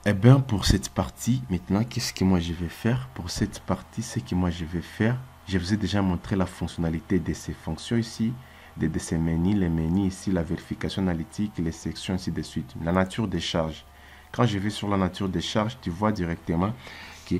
Eh bien, pour cette partie, maintenant, qu'est-ce que moi je vais faire? Pour cette partie, ce que moi je vais faire, je vous ai déjà montré la fonctionnalité de ces fonctions ici, de ces menus, les menus ici, la vérification analytique, les sections, ainsi de suite. La nature des charges. Quand je vais sur la nature des charges, tu vois directement que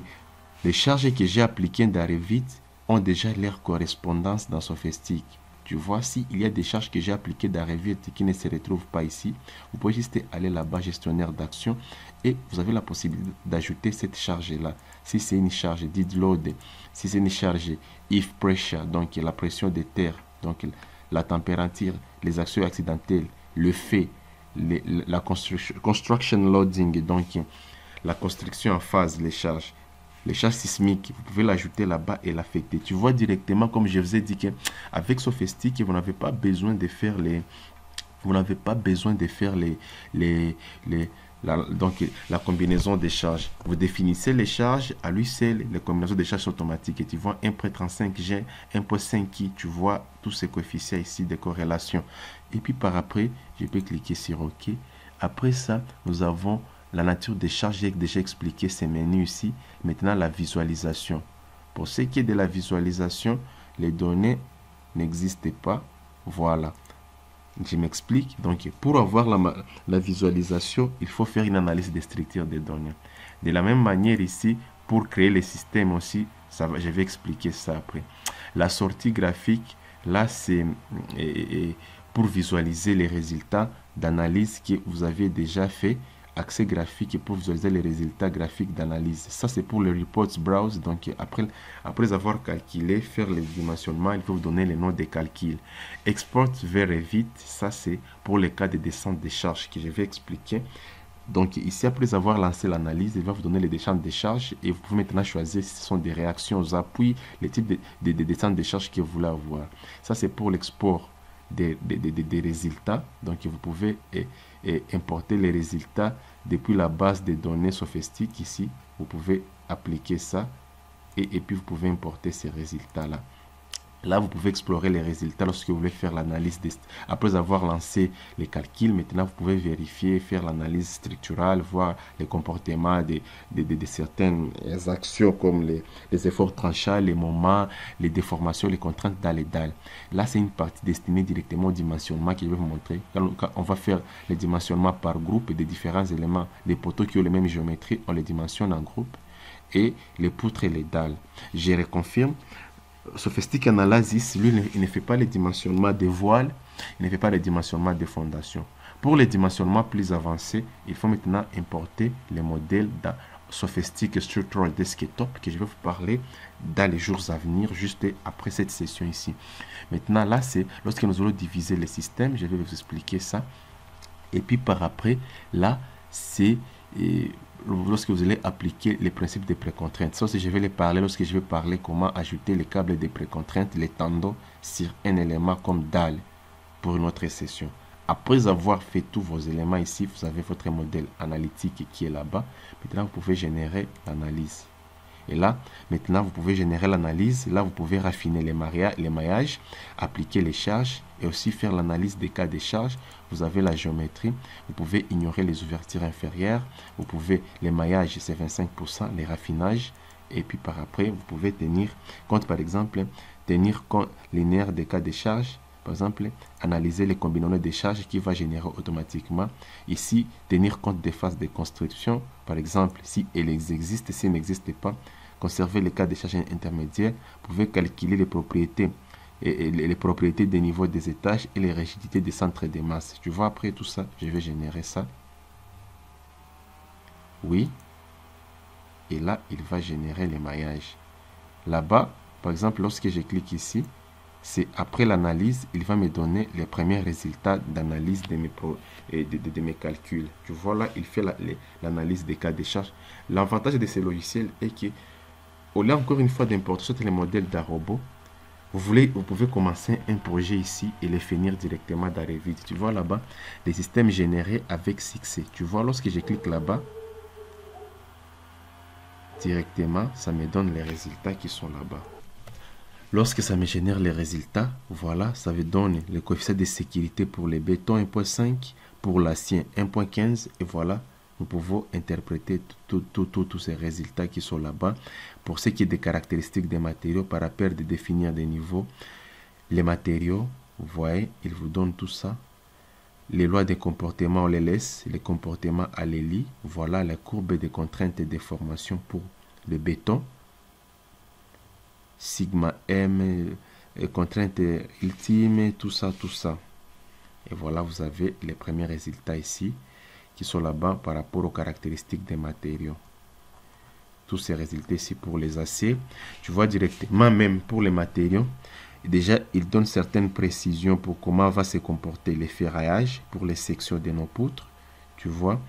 les charges que j'ai appliquées dans Revit ont déjà leur correspondance dans Sofistic. Tu vois, s'il y a des charges que j'ai appliquées dans Revit qui ne se retrouvent pas ici, vous pouvez juste aller là-bas, gestionnaire d'action, et vous avez la possibilité d'ajouter cette charge-là. Si c'est une charge did load, si c'est une charge if pressure, donc la pression des terres, donc la température, les actions accidentelles, le fait, la construction loading, donc la construction en phase, les charges sismiques, vous pouvez l'ajouter là-bas et l'affecter. Tu vois directement, comme je vous ai dit, qu'avec Sofistic, vous n'avez pas besoin de faire les donc la combinaison des charges. Vous définissez les charges, à lui seul, les combinaisons des charges automatiques. Et tu vois 1.35G, 1.5i, tu vois tous ces coefficients ici de corrélation. Et puis par après, je peux cliquer sur OK. Après ça, nous avons la nature des charges. J'ai déjà expliqué ces menus ici. Maintenant, la visualisation. Pour ce qui est de la visualisation, les données n'existent pas. Voilà. Je m'explique. Donc, pour avoir la visualisation, il faut faire une analyse des structures des données. De la même manière ici, pour créer les systèmes aussi, je vais expliquer ça après. La sortie graphique, là, c'est pour visualiser les résultats d'analyse que vous avez déjà fait. Accès graphique pour visualiser les résultats graphiques d'analyse. Ça, c'est pour le reports browse. Donc, après avoir calculé, faire le dimensionnement, il faut vous donner les noms des calculs. Export vers Revit, ça, c'est pour les cas de descente des charges que je vais expliquer. Donc, ici, après avoir lancé l'analyse, il va vous donner les descentes des charges et vous pouvez maintenant choisir si ce sont des réactions aux appuis, les types de descentes des charges que vous voulez avoir. Ça, c'est pour l'export des résultats. Donc, vous pouvez importer les résultats depuis la base de données Sofistic ici. Vous pouvez appliquer ça et puis vous pouvez importer ces résultats-là. Là, vous pouvez explorer les résultats lorsque vous voulez faire l'analyse. Après avoir lancé les calculs, maintenant, vous pouvez vérifier, faire l'analyse structurale, voir les comportements de certaines actions comme les efforts tranchants, les moments, les déformations, les contraintes dans les dalles. Là, c'est une partie destinée directement au dimensionnement que je vais vous montrer. Quand on va faire les dimensionnements par groupe des différents éléments. Les poteaux qui ont les mêmes géométries, on les dimensionne en groupe. Et les poutres et les dalles. Je reconfirme. Sofistic Analysis, lui, il ne fait pas les dimensionnements des voiles, il ne fait pas les dimensionnements des fondations. Pour les dimensionnements plus avancés, il faut maintenant importer les modèles dans Sofistic Structural Desktop que je vais vous parler dans les jours à venir, juste après cette session ici. Maintenant, là, c'est lorsque nous allons diviser les systèmes, je vais vous expliquer ça. Et puis par après, là, c'est lorsque vous allez appliquer les principes des précontraintes. Ça, je vais les parler lorsque je vais parler comment ajouter les câbles des précontraintes, les tendons sur un élément comme dalle pour une autre session. Après avoir fait tous vos éléments ici, vous avez votre modèle analytique qui est là-bas. Maintenant, vous pouvez générer l'analyse. Et là, maintenant, vous pouvez générer l'analyse. Là, vous pouvez raffiner les maillages, appliquer les charges et aussi faire l'analyse des cas des charges. Vous avez la géométrie. Vous pouvez ignorer les ouvertures inférieures. Vous pouvez, les maillages, c'est 25%, les raffinages. Et puis, par après, vous pouvez tenir compte, par exemple, tenir compte linéaire des cas des charges. Par exemple, analyser les combinaisons des charges qui va générer automatiquement. Ici, tenir compte des phases de construction. Par exemple, si elles existent, si elles n'existent pas, conserver les cas de charges intermédiaires. Vous pouvez calculer les propriétés et les propriétés des niveaux des étages et les rigidités des centres des masses. Tu vois, après tout ça, je vais générer ça. Oui. Et là, il va générer les maillages. Là-bas, par exemple, lorsque je clique ici, c'est après l'analyse, il va me donner les premiers résultats d'analyse de mes calculs. Tu vois là, il fait l'analyse des cas de charge. L'avantage de ces logiciels est que, au lieu encore une fois d'importer sur les modèles d'un robot, vous pouvez commencer un projet ici et le finir directement dans Revit. Tu vois là-bas, les systèmes générés avec succès. Tu vois, lorsque je clique là-bas, directement, ça me donne les résultats qui sont là-bas. Lorsque ça me génère les résultats, voilà, ça me donne le coefficient de sécurité pour les bétons 1.5, pour l'acier 1.15 et voilà nous pouvons interpréter tous ces résultats qui sont là-bas. Pour ce qui est des caractéristiques des matériaux, par rapport de définir des niveaux, les matériaux, vous voyez, il vous donne tout ça. Les lois des comportements, on les laisse. Les comportements, à les lit. Voilà la courbe des contraintes et des formations pour le béton. Sigma M, contraintes ultimes, tout ça, tout ça. Et voilà, vous avez les premiers résultats ici qui sont là-bas par rapport aux caractéristiques des matériaux. Tous ces résultats ici pour les aciers. Tu vois directement, même pour les matériaux, déjà, il donne certaines précisions pour comment va se comporter les ferraillages pour les sections de nos poutres. Tu vois,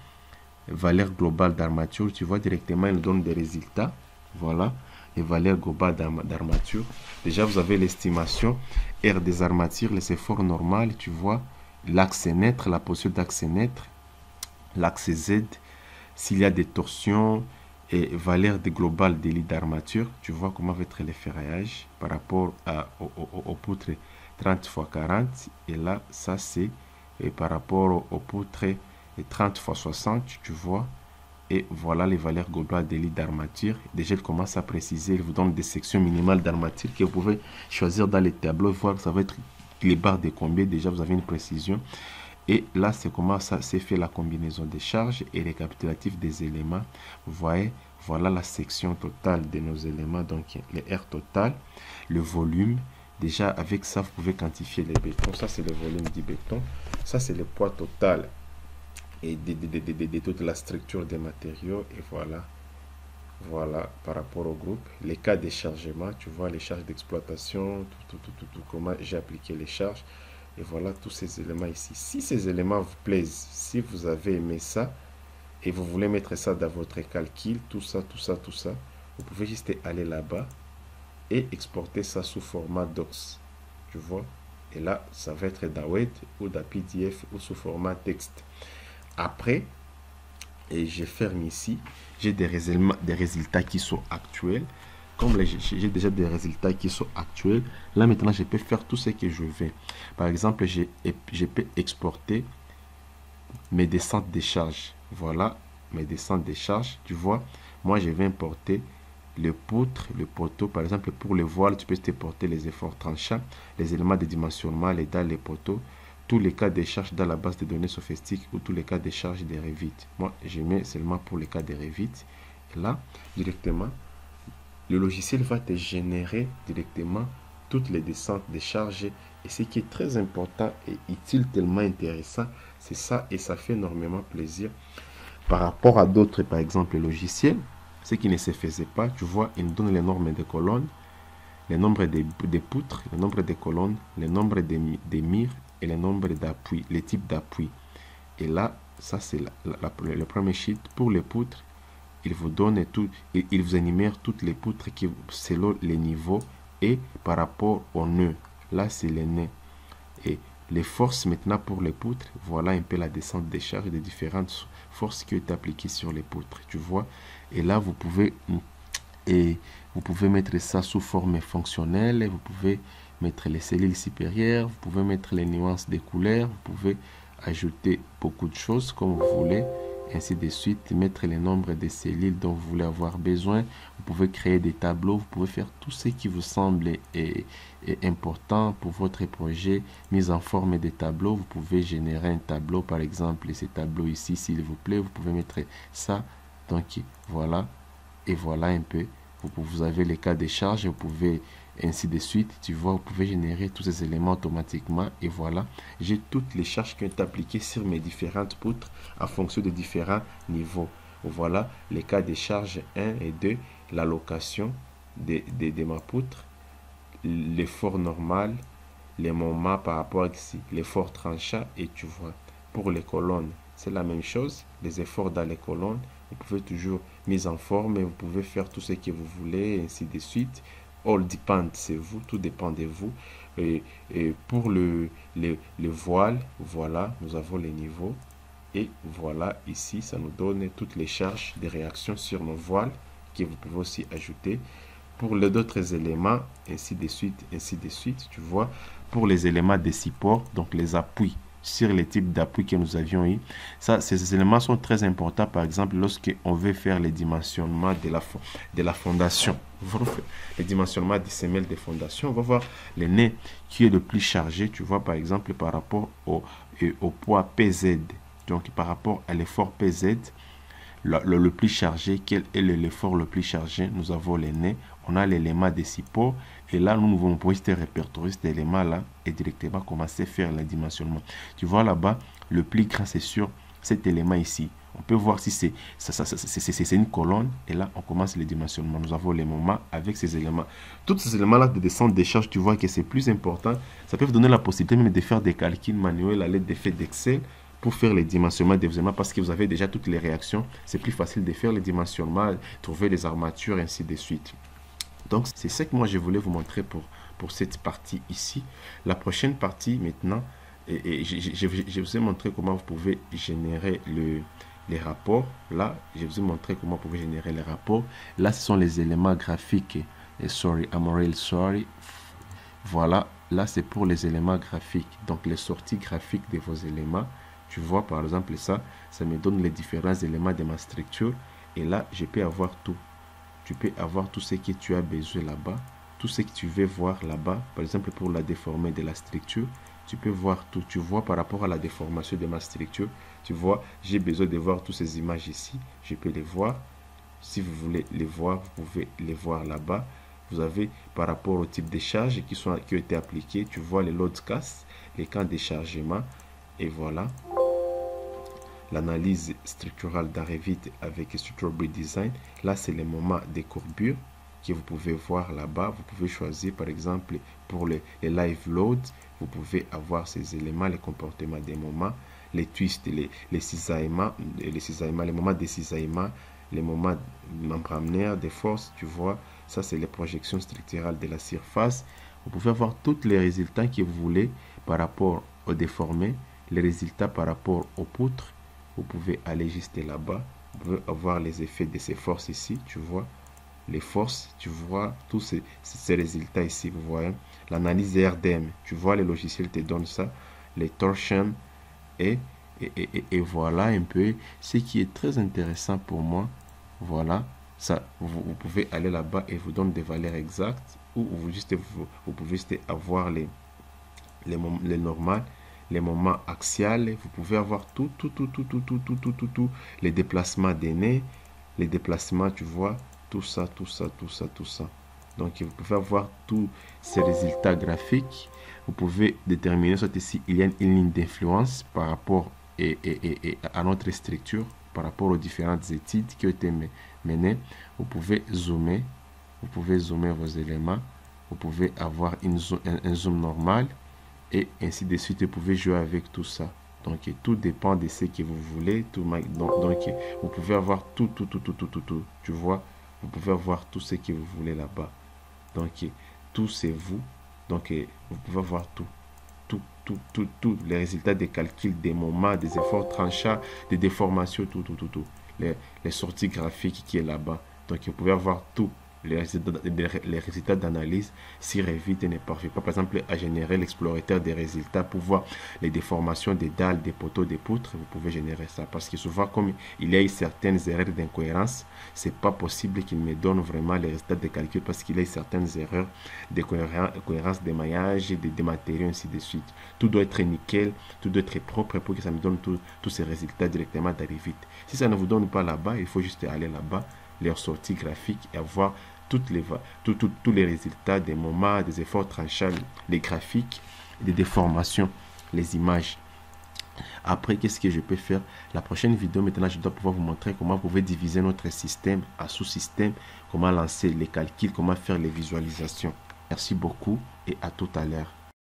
valeur globale d'armature, tu vois directement, il donne des résultats. Voilà, les valeurs globales d'armature. Déjà, vous avez l'estimation R des armatures, les efforts normaux, tu vois, l'axe net, la position d'axe net, l'axe Z, s'il y a des torsions, et valeur de globale des lits d'armature, tu vois comment va être les ferraillages par rapport aux poutres 30 x 40. Et là, ça c'est par rapport aux poutres 30 x 60, tu vois. Et voilà les valeurs globales des lits d'armature. Déjà, il commence à préciser, il vous donne des sections minimales d'armature que vous pouvez choisir dans les tableaux, voir que ça va être les barres de combien. Déjà, vous avez une précision. Et là, c'est comment ça s'est fait la combinaison des charges et récapitulatif des éléments. Vous voyez, voilà la section totale de nos éléments. Donc, le R total, le volume. Déjà, avec ça, vous pouvez quantifier les bétons. Ça, c'est le volume du béton. Ça, c'est le poids total et de toute la structure des matériaux. Et voilà. Voilà, par rapport au groupe. Les cas de chargement, tu vois, les charges d'exploitation, comment j'ai appliqué les charges. Et voilà tous ces éléments ici. Si ces éléments vous plaisent, si vous avez aimé ça, et vous voulez mettre ça dans votre calcul, tout ça, vous pouvez juste aller là-bas et exporter ça sous format docs. Tu vois? Et là, ça va être dans Word ou dans PDF ou sous format texte. Après, et je ferme ici, j'ai des résultats qui sont actuels. Comme j'ai déjà des résultats qui sont actuels, là maintenant je peux faire tout ce que je veux. Par exemple, je peux exporter mes descentes de charge. Voilà mes descentes de charge. Tu vois, moi je vais importer le poutre, le poteau. Par exemple, pour le voile, tu peux exporter les efforts tranchants, les éléments de dimensionnement, les dalles, les poteaux, tous les cas de charge dans la base de données sophistique ou tous les cas de charge de Revit. Moi, je mets seulement pour les cas de Revit. Et là, directement, le logiciel va te générer directement toutes les descentes de charges. Et ce qui est très important et utile, tellement intéressant, c'est ça. Et ça fait énormément plaisir par rapport à d'autres, par exemple, logiciels. Ce qui ne se faisait pas, tu vois, il nous donne les nombres des colonnes, les nombres des poutres, le nombre des colonnes, le nombre des murs et le nombre d'appuis, les types d'appui. Et là, ça c'est le premier sheet pour les poutres. Il vous donne tout, il vous énumère toutes les poutres qui, selon les niveaux et par rapport aux nœuds. Là, c'est les nœuds. Et les forces maintenant pour les poutres, voilà un peu la descente des charges des différentes forces qui ont été appliquées sur les poutres. Tu vois? Et là, vous pouvez mettre ça sous forme fonctionnelle. Vous pouvez mettre les cellules supérieures. Vous pouvez mettre les nuances des couleurs. Vous pouvez ajouter beaucoup de choses comme vous voulez. Ainsi de suite, mettre les nombres de cellules dont vous voulez avoir besoin. Vous pouvez créer des tableaux, vous pouvez faire tout ce qui vous semble important pour votre projet. Mise en forme des tableaux, vous pouvez générer un tableau, par exemple, ces tableaux ici, s'il vous plaît, vous pouvez mettre ça. Donc voilà, et voilà un peu. Vous avez les cas de charge, vous pouvez ainsi de suite, tu vois, vous pouvez générer tous ces éléments automatiquement. Et voilà, j'ai toutes les charges qui ont été appliquées sur mes différentes poutres en fonction de différents niveaux. Voilà les cas de charge 1 et 2, l'allocation de ma poutre, l'effort normal, les moments par rapport à ici, l'effort tranchant. Et tu vois, pour les colonnes, c'est la même chose, les efforts dans les colonnes, vous pouvez toujours mise en forme et vous pouvez faire tout ce que vous voulez, ainsi de suite. All depend, c'est vous, tout dépend de vous. Et pour le voile, voilà, nous avons les niveaux. Et voilà, ici, ça nous donne toutes les charges de réaction sur nos voiles que vous pouvez aussi ajouter. Pour les autres éléments, ainsi de suite, tu vois. Pour les éléments de support, donc les appuis sur les types d'appui que nous avions eu. Ça, ces éléments sont très importants, par exemple, lorsqu'on veut faire les dimensionnements de la fondation. Les dimensionnements des semelles des fondations. On va voir le nez qui est le plus chargé, tu vois, par exemple, par rapport au poids PZ. Donc, par rapport à l'effort PZ, le plus chargé, quel est l'effort le plus chargé? Nous avons les nez, on a l'élément des supports, et là, nous pouvons répertorier cet élément-là et directement commencer à faire le dimensionnement. Tu vois là-bas, le plus grand, c'est sur cet élément ici. On peut voir si c'est une colonne, et là, on commence le dimensionnement. Nous avons les moments avec ces éléments. Tous ces éléments-là de descente des charges, tu vois que c'est plus important. Ça peut vous donner la possibilité même de faire des calculs manuels à l'aide d'effets d'Excel pour faire les dimensionnements des éléments, parce que vous avez déjà toutes les réactions. C'est plus facile de faire les dimensionnements, trouver les armatures, ainsi de suite. Donc, c'est ce que moi, je voulais vous montrer pour cette partie ici. La prochaine partie, maintenant, je vous ai montré comment vous pouvez générer les rapports. Là, je vous ai montré comment vous pouvez générer les rapports. Là, ce sont les éléments graphiques. Et sorry. Voilà, là, c'est pour les éléments graphiques. Donc, les sorties graphiques de vos éléments. Tu vois, par exemple, ça me donne les différents éléments de ma structure. Et là, je peux avoir tout. Tu peux avoir tout ce que tu as besoin là-bas, tout ce que tu veux voir là-bas. Par exemple, pour la déformer de la structure, tu peux voir tout. Tu vois par rapport à la déformation de ma structure, tu vois, j'ai besoin de voir toutes ces images ici. Je peux les voir. Si vous voulez les voir, vous pouvez les voir là-bas. Vous avez par rapport au type de charges qui ont été appliqués, tu vois les load cast, les camps de chargement, et voilà. L'analyse structurale d'Arrevit avec Structural Bridge Design. Là, c'est les moments des courbures que vous pouvez voir là-bas. Vous pouvez choisir, par exemple, pour les live loads, vous pouvez avoir ces éléments, les comportements des moments, les twists, les cisaillements, les moments de cisaillement, les moments membranaires des forces, tu vois. Ça, c'est les projections structurales de la surface. Vous pouvez avoir tous les résultats que vous voulez par rapport au déformé, les résultats par rapport aux poutres. Vous pouvez aller juste là-bas. Vous pouvez avoir les effets de ces forces ici. Tu vois les forces. Tu vois tous ces résultats ici. Vous voyez l'analyse RDM. Tu vois les logiciels te donnent ça. Les torsions. Et voilà un peu ce qui est très intéressant pour moi. Voilà. Ça, vous pouvez aller là-bas et vous donne des valeurs exactes. Ou vous pouvez juste avoir les normales. Les moments axiales, vous pouvez avoir tout, les déplacements des nez, les déplacements, tu vois, tout ça. Donc, vous pouvez avoir tous ces résultats graphiques. Vous pouvez déterminer soit ici, il y a une ligne d'influence par rapport à notre structure, par rapport aux différentes études qui ont été menées. Vous pouvez zoomer vos éléments. Vous pouvez avoir un zoom normal. Et ainsi de suite, vous pouvez jouer avec tout ça. Donc, tout dépend de ce que vous voulez. Donc, vous pouvez avoir tout. Tu vois, vous pouvez avoir tout ce que vous voulez là-bas. Donc, tout c'est vous. Donc, vous pouvez avoir tout. Les résultats des calculs, des moments, des efforts tranchants, des déformations, tout. Les sorties graphiques qui est là-bas. Donc, vous pouvez avoir tout. Les résultats d'analyse si Revit ne parvient pas, par exemple, à générer l'explorateur des résultats pour voir les déformations des dalles, des poteaux, des poutres, vous pouvez générer ça. Parce que souvent, comme il y a eu certaines erreurs d'incohérence, c'est pas possible qu'il me donne vraiment les résultats de calcul parce qu'il y a eu certaines erreurs de cohérence des maillages, des matériaux, ainsi de suite. Tout doit être nickel, tout doit être propre pour que ça me donne tous ces résultats directement d'Arrevit. Si ça ne vous donne pas là-bas, il faut juste aller là-bas, leurs sorties graphiques et avoir tous les résultats des moments, des efforts tranchants, les graphiques, des déformations, les images. Après, qu'est-ce que je peux faire? La prochaine vidéo, maintenant, je dois pouvoir vous montrer comment vous pouvez diviser notre système en sous-systèmes, comment lancer les calculs, comment faire les visualisations. Merci beaucoup et à tout à l'heure.